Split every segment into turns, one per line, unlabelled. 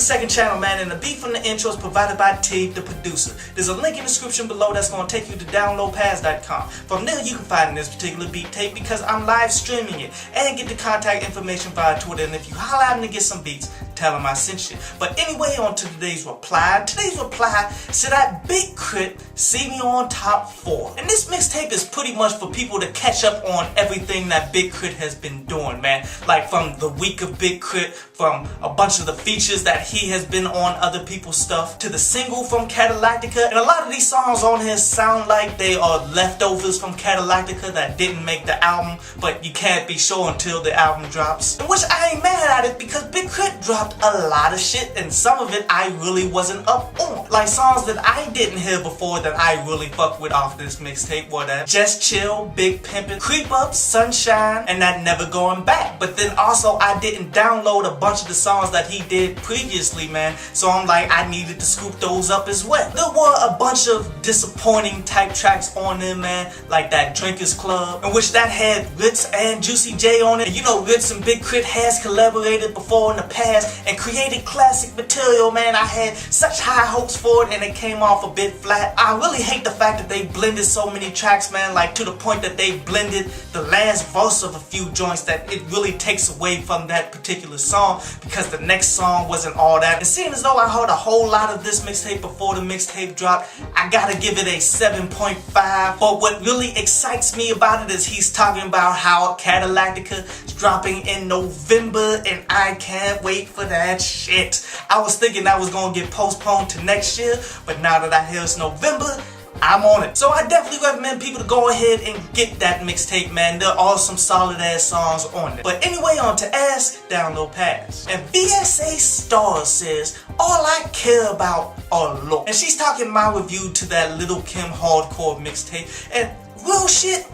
Second channel, man, and the beat from the intro is provided by T, the producer. There's a link in the description below that's going to take you to downloadpads.com. From there, you can find this particular beat tape because I'm live streaming it, and get the contact information via Twitter. And if you holler at me to get some beats, tell them I sent you. But anyway, on to today's reply. Today's reply said that Big Krit See Me On Top 4. And this mixtape is pretty much for people to catch up on everything that Big Krit has been doing, man. Like from the week of Big Krit, from a bunch of the features that he has been on other people's stuff, to the single from Cadillactica. And a lot of these songs on here sound like they are leftovers from Cadillactica that didn't make the album, but you can't be sure until the album drops. And which I ain't mad at it, because Big Krit dropped a lot of shit, and some of it I really wasn't up on. Like songs that I didn't hear before that I really fuck with off this mixtape were that Just Chill, Big Pimpin', Creep Up, Sunshine, and that Never Going Back. But then also I didn't download a bunch of the songs that he did previously, man, so I'm like, I needed to scoop those up as well. There were a bunch of disappointing type tracks on there, man, like that Drinkers Club, in which that had Ritz and Juicy J on it. And you know, Ritz and Big Krit has collaborated before in the past and created classic material, man. I had such high hopes for it and it came off a bit flat. I really hate the fact that they blended so many tracks, man, like to the point that they blended the last verse of a few joints that it really takes away from that particular song, because the next song wasn't all that. And seeing as though I heard a whole lot of this mixtape before the mixtape dropped, I gotta give it a 7.5. But what really excites me about it is he's talking about how Cadillactica is dropping in November, and I can't wait for that shit. I was thinking that was gonna get postponed to next year, but now that I hear it's November, I'm on it. So I definitely recommend people to go ahead and get that mixtape, man. There are some solid ass songs on it. But anyway, on to Ask, Download, Pass. And VSA Star says, all I care about are looks. And she's talking my review to that Little Kim hardcore mixtape. And real shit,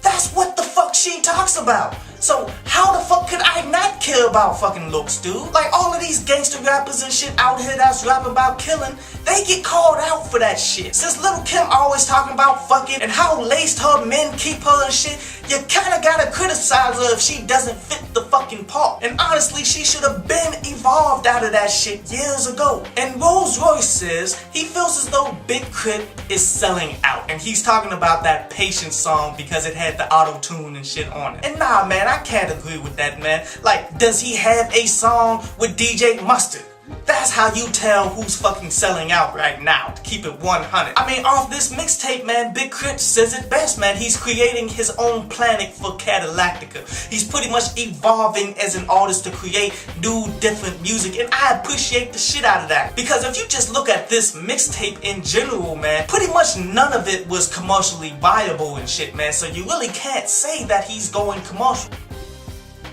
that's what the fuck she talks about. So how the fuck could I not care about fucking looks, dude? Like all of these gangster rappers and shit out here that's rapping about killing, they get called out for that shit. Since Little Kim always talking about fucking and how laced her men keep her and shit, you kinda gotta criticize her if she doesn't fit the fucking part. And honestly, she should have been evolved out of that shit years ago. And Rolls Royce says he feels as though Big Krit is selling out. And he's talking about that Patience song because it had the auto-tune and shit on it. And nah, man, I can't agree with that, man. Like, does he have a song with DJ Mustard? That's how you tell who's fucking selling out right now, to keep it 100. I mean, off this mixtape, man, Big Krit says it best, man. He's creating his own planet for Cadillactica. He's pretty much evolving as an artist to create new, different music, and I appreciate the shit out of that. Because if you just look at this mixtape in general, man, pretty much none of it was commercially viable and shit, man, so you really can't say that he's going commercial.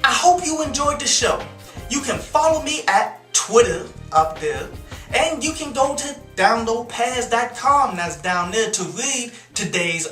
I hope you enjoyed the show. You can follow me at Twitter up there, and you can go to downloadpads.com, that's down there, to read today's